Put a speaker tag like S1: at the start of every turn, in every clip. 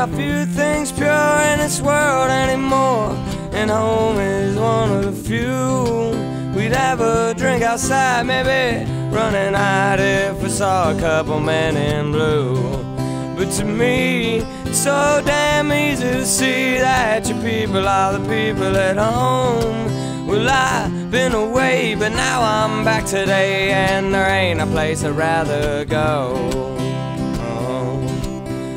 S1: are few things pure in this world anymore, and home is one of the few. We'd have a drink outside, maybe running out if we saw a couple men in blue. But to me, it's so damn easy to see that your people are the people at home. Well, I've been away, but now I'm back today, and there ain't a place I'd rather go.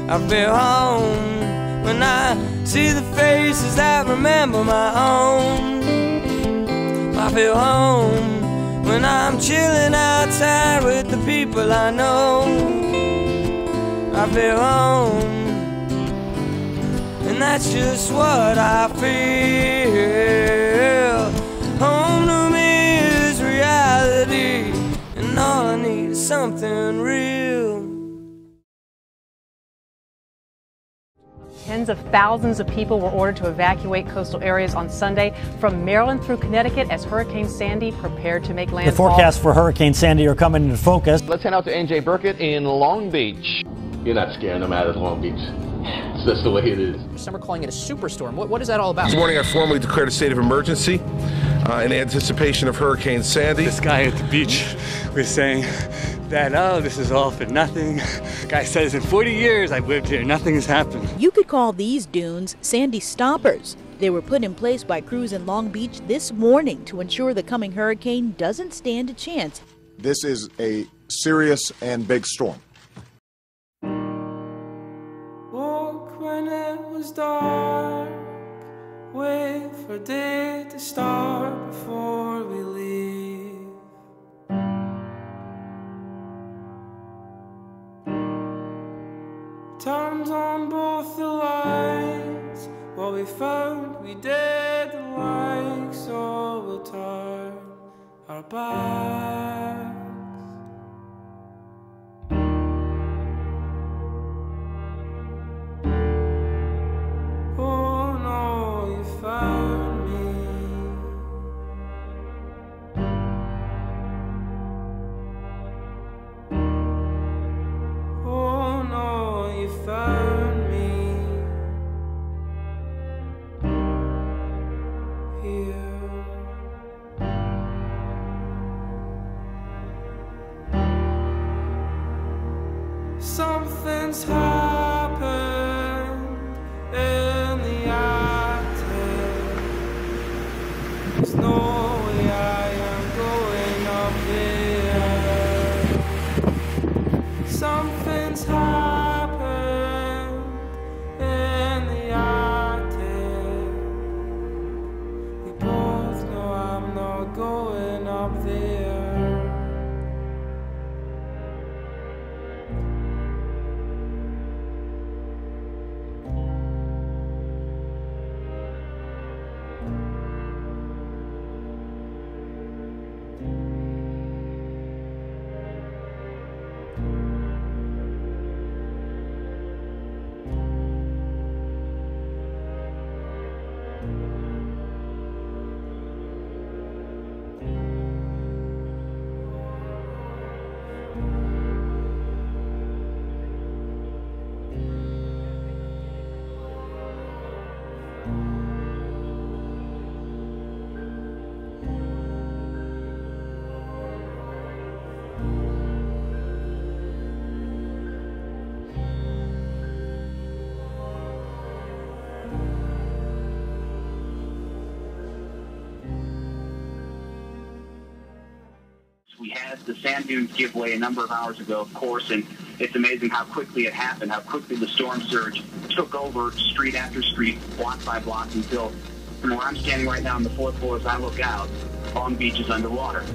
S1: I feel home when I see the faces that remember my own. I feel home when I'm chilling outside with the people I know. I feel home, and that's just what I feel. Home to me is reality, and all I need is something real.
S2: Tens of thousands of people were ordered to evacuate coastal areas on Sunday from Maryland through Connecticut as Hurricane Sandy prepared to make landfall.
S3: The forecasts for Hurricane Sandy are coming into focus.
S4: Let's head out to NJ Burkett in Long Beach.
S5: You're not scaring them out of Long Beach. It's just the way it is.
S6: Some are calling it a superstorm. What is that all about?
S7: This morning I formally declared a state of emergency in anticipation of Hurricane Sandy.
S8: This guy at the beach was saying that, oh, this is all for nothing. The guy says, in 40 years I've lived here, nothing has happened.
S9: You could call these dunes Sandy stoppers. They were put in place by crews in Long Beach this morning to ensure the coming hurricane doesn't stand a chance.
S10: This is a serious and big storm.
S1: Woke when it was dark, wait for day to start before we leave. Turned on both the lights, what we found we didn't like, so we'll turn our backs. Oh no, you found me. Oh no, you found me here. Something's happened in the attic. There's no way I am going up there. Something's happened in the attic. We both know I'm not going up there.
S11: We had the sand dunes give way a number of hours ago, of course, and it's amazing how quickly it happened, how quickly the storm surge took over street after street, block by block, until from where I'm standing right now on the fourth floor as I look out, Long Beach is underwater.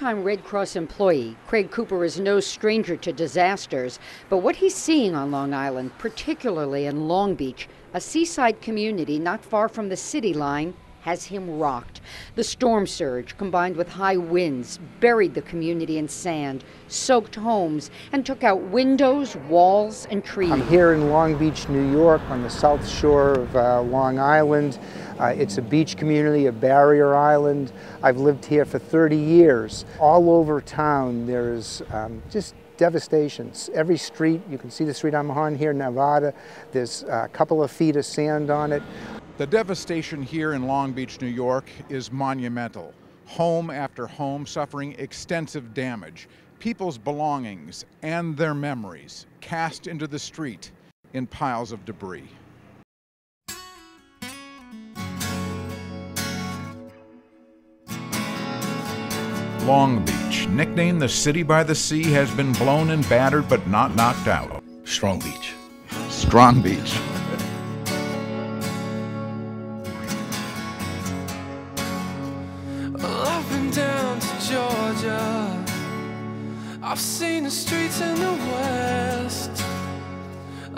S12: longtime Red Cross employee, Craig Cooper is no stranger to disasters, but what he's seeing on Long Island, particularly in Long Beach, a seaside community not far from the city line, has him rocked. The storm surge, combined with high winds, buried the community in sand, soaked homes, and took out windows, walls, and trees.
S13: I'm here in Long Beach, New York, on the south shore of Long Island. It's a beach community, a barrier island. I've lived here for 30 years. All over town, there's just devastation. Every street, you can see the street I'm on here, Nevada, there's a couple of feet of sand on it.
S14: The devastation here in Long Beach, New York is monumental. Home after home suffering extensive damage. People's belongings and their memories cast into the street in piles of debris. Long Beach, nicknamed the City by the Sea, has been blown and battered but not knocked out.
S15: Strong Beach.
S14: Strong Beach.
S1: I've been down to Georgia. I've seen the streets in the West.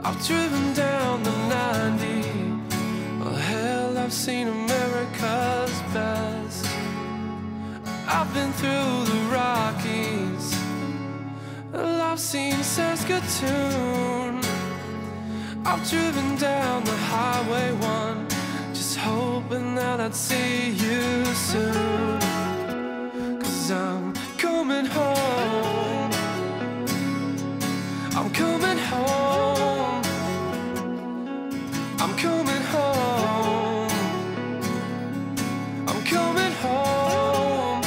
S1: I've driven down the 90. Well, hell, I've seen America's best. I've been through the Rockies. Well, I've seen Saskatoon. I've driven down the Highway 1, just hoping that I'd see you soon. 'Cause I'm coming home. I'm coming home. I'm coming home. I'm coming home.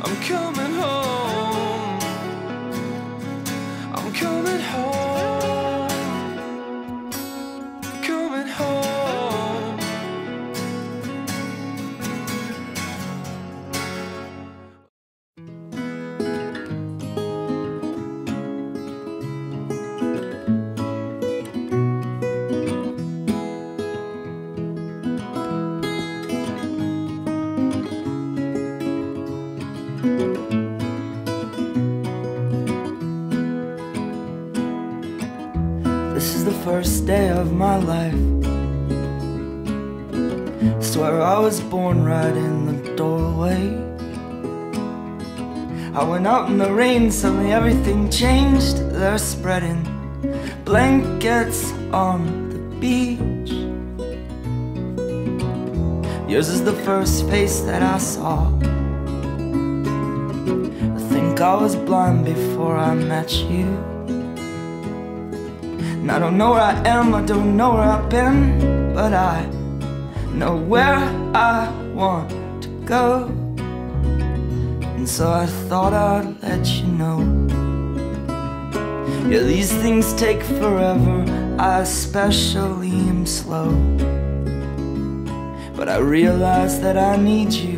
S1: I'm coming home. I'm coming home. Coming home. This is the first day of my life. Swear I was born right in the doorway. I went out in the rain, suddenly everything changed. They're spreading blankets on the beach. Yours is the first face that I saw. I think I was blind before I met you. And I don't know where I am, I don't know where I've been, but I know where I want to go. And so I thought I'd let you know. Yeah, these things take forever, I especially am slow. But I realized that I need you,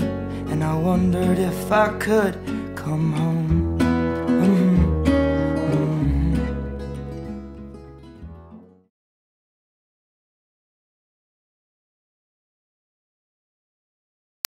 S1: and I wondered if I could come home.